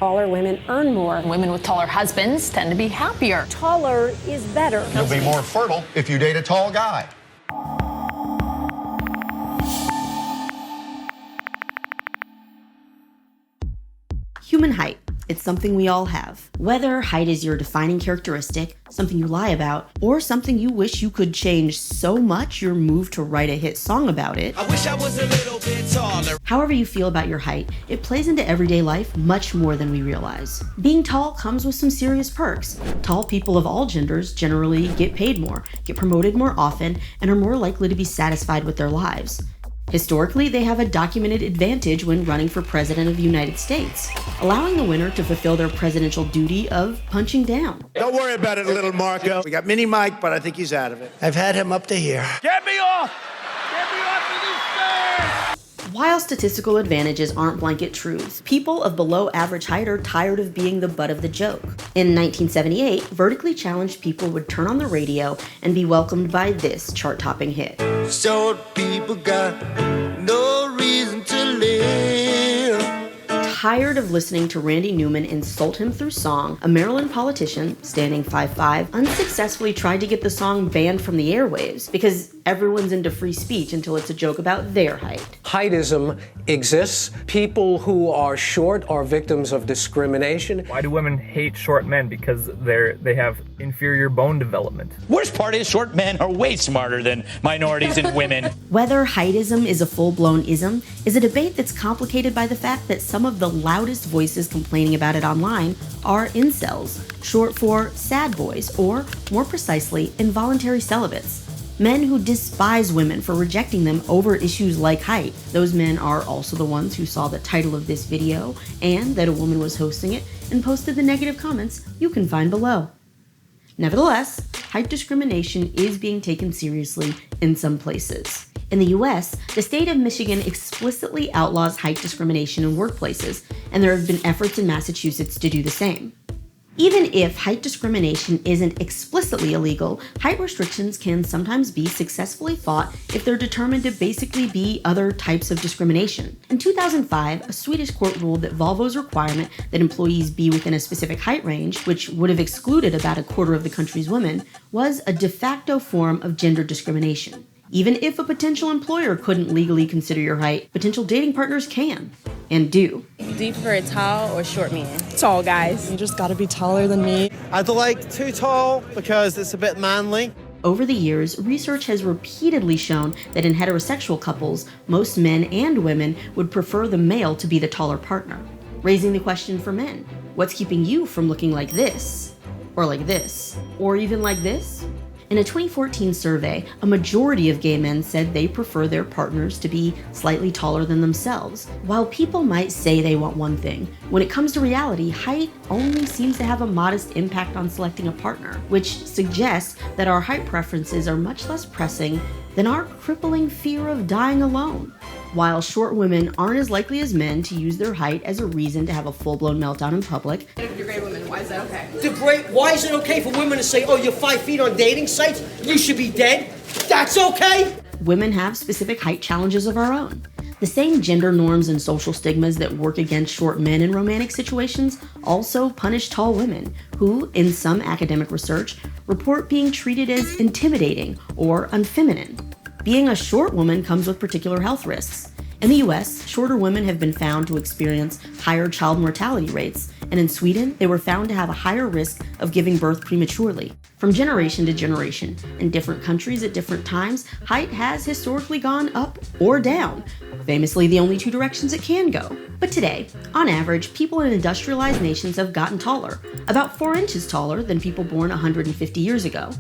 Taller women earn more. Women with taller husbands tend to be happier. Taller is better. You'll be more fertile if you date a tall guy. Human height. It's something we all have. Whether height is your defining characteristic, something you lie about, or something you wish you could change so much you're moved to write a hit song about it. I wish I was a little bit taller. However you feel about your height, it plays into everyday life much more than we realize. Being tall comes with some serious perks. Tall people of all genders generally get paid more, get promoted more often, and are more likely to be satisfied with their lives. Historically, they have a documented advantage when running for president of the United States, allowing the winner to fulfill their presidential duty of punching down. Don't worry about it, little Marco. We got Mini Mike, but I think he's out of it. I've had him up to here. Get me off! Get me off of this stage! While statistical advantages aren't blanket truths, people of below average height are tired of being the butt of the joke. In 1978, vertically challenged people would turn on the radio and be welcomed by this chart-topping hit. Short people got no reason to live. Tired of listening to Randy Newman insult him through song, a Maryland politician, standing 5'5", unsuccessfully tried to get the song banned from the airwaves because everyone's into free speech until it's a joke about their height. Heightism exists. People who are short are victims of discrimination. Why do women hate short men? Because they have inferior bone development. Worst part is short men are way smarter than minorities and women. Whether heightism is a full-blown ism is a debate that's complicated by the fact that some of the loudest voices complaining about it online are incels, short for sad boys, or more precisely, involuntary celibates. Men who despise women for rejecting them over issues like height. Those men are also the ones who saw the title of this video and that a woman was hosting it and posted the negative comments you can find below. Nevertheless, height discrimination is being taken seriously in some places. In the US, the state of Michigan explicitly outlaws height discrimination in workplaces, and there have been efforts in Massachusetts to do the same. Even if height discrimination isn't explicitly illegal, height restrictions can sometimes be successfully fought if they're determined to basically be other types of discrimination. In 2005, a Swedish court ruled that Volvo's requirement that employees be within a specific height range, which would have excluded about a quarter of the country's women, was a de facto form of gender discrimination. Even if a potential employer couldn't legally consider your height, potential dating partners can, and do. Do you prefer a tall or short man? Tall guys. You just gotta be taller than me. I'd like too tall because it's a bit manly. Over the years, research has repeatedly shown that in heterosexual couples, most men and women would prefer the male to be the taller partner. Raising the question for men, what's keeping you from looking like this? Or like this? Or even like this? In a 2014 survey, a majority of gay men said they prefer their partners to be slightly taller than themselves. While people might say they want one thing, when it comes to reality, height only seems to have a modest impact on selecting a partner, which suggests that our height preferences are much less pressing than our crippling fear of dying alone. While short women aren't as likely as men to use their height as a reason to have a full-blown meltdown in public. You're great women. Why is that okay? Why is it okay for women to say, oh, you're 5 feet on dating sites? You should be dead? That's okay? Women have specific height challenges of our own. The same gender norms and social stigmas that work against short men in romantic situations also punish tall women, who, in some academic research, report being treated as intimidating or unfeminine. Being a short woman comes with particular health risks. In the US, shorter women have been found to experience higher child mortality rates, and in Sweden, they were found to have a higher risk of giving birth prematurely. From generation to generation, in different countries at different times, height has historically gone up or down, famously the only two directions it can go. But today, on average, people in industrialized nations have gotten taller, about 4 inches taller than people born 150 years ago.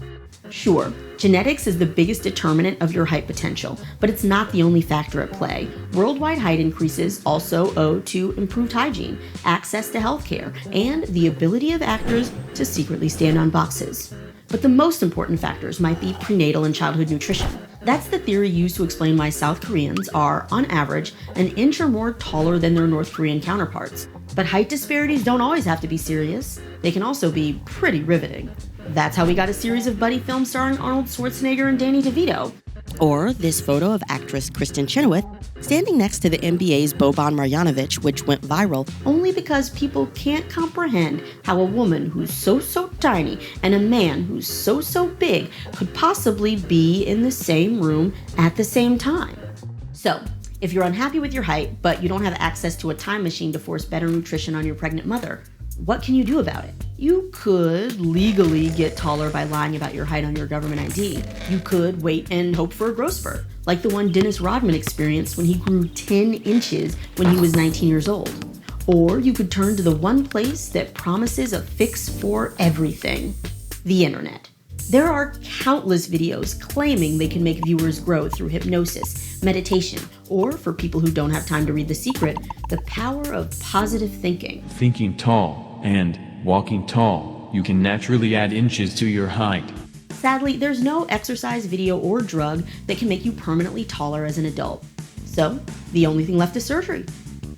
Sure, genetics is the biggest determinant of your height potential, but it's not the only factor at play. Worldwide height increases also owe to improved hygiene, access to healthcare, and the ability of actors to secretly stand on boxes. But the most important factors might be prenatal and childhood nutrition. That's the theory used to explain why South Koreans are, on average, an inch or more taller than their North Korean counterparts. But height disparities don't always have to be serious. They can also be pretty riveting. That's how we got a series of buddy films starring Arnold Schwarzenegger and Danny DeVito. Or this photo of actress Kristen Chenoweth standing next to the NBA's Boban Marjanovic, which went viral only because people can't comprehend how a woman who's so tiny and a man who's so big could possibly be in the same room at the same time. So, if you're unhappy with your height, but you don't have access to a time machine to force better nutrition on your pregnant mother, what can you do about it? You could legally get taller by lying about your height on your government ID. You could wait and hope for a growth spurt, like the one Dennis Rodman experienced when he grew 10 inches when he was 19 years old. Or you could turn to the one place that promises a fix for everything: the internet. There are countless videos claiming they can make viewers grow through hypnosis, meditation, or, for people who don't have time to read The Secret, the power of positive thinking. Thinking tall and walking tall, you can naturally add inches to your height. Sadly, there's no exercise video or drug that can make you permanently taller as an adult. So, the only thing left is surgery.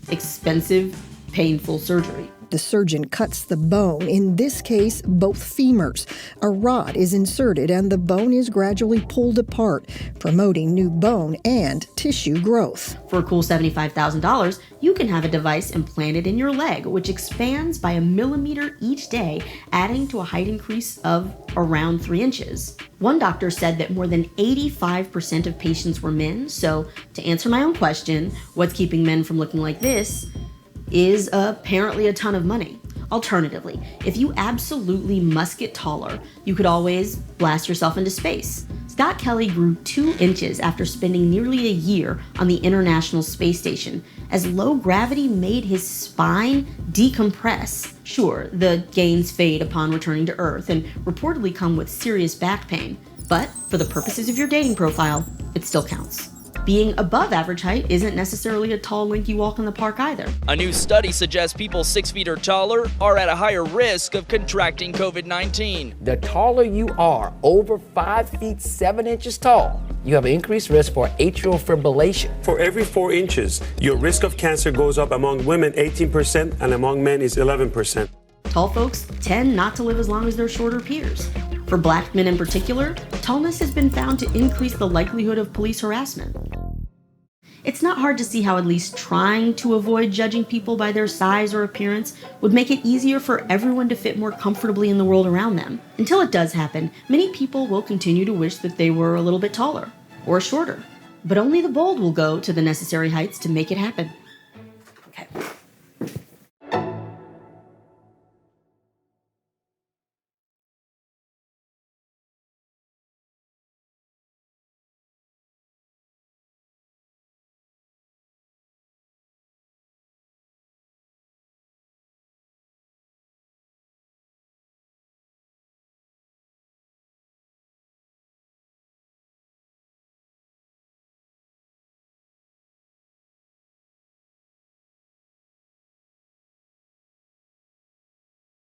Expensive, painful surgery. The surgeon cuts the bone, in this case, both femurs. A rod is inserted and the bone is gradually pulled apart, promoting new bone and tissue growth. For a cool $75,000, you can have a device implanted in your leg, which expands by 1 millimeter each day, adding to a height increase of around 3 inches. One doctor said that more than 85% of patients were men, so to answer my own question, what's keeping men from looking like this, is apparently a ton of money. Alternatively, if you absolutely must get taller, you could always blast yourself into space. Scott Kelly grew 2 inches after spending nearly a year on the International Space Station, as low gravity made his spine decompress. Sure, the gains fade upon returning to Earth and reportedly come with serious back pain, but for the purposes of your dating profile, it still counts. Being above average height isn't necessarily a tall, lanky walk in the park either. A new study suggests people 6 feet or taller are at a higher risk of contracting COVID-19. The taller you are, over 5 feet 7 inches tall, you have an increased risk for atrial fibrillation. For every 4 inches, your risk of cancer goes up among women 18% and among men is 11%. Tall folks tend not to live as long as their shorter peers. For black men in particular, tallness has been found to increase the likelihood of police harassment. It's not hard to see how at least trying to avoid judging people by their size or appearance would make it easier for everyone to fit more comfortably in the world around them. Until it does happen, many people will continue to wish that they were a little bit taller or shorter. But only the bold will go to the necessary heights to make it happen. Okay.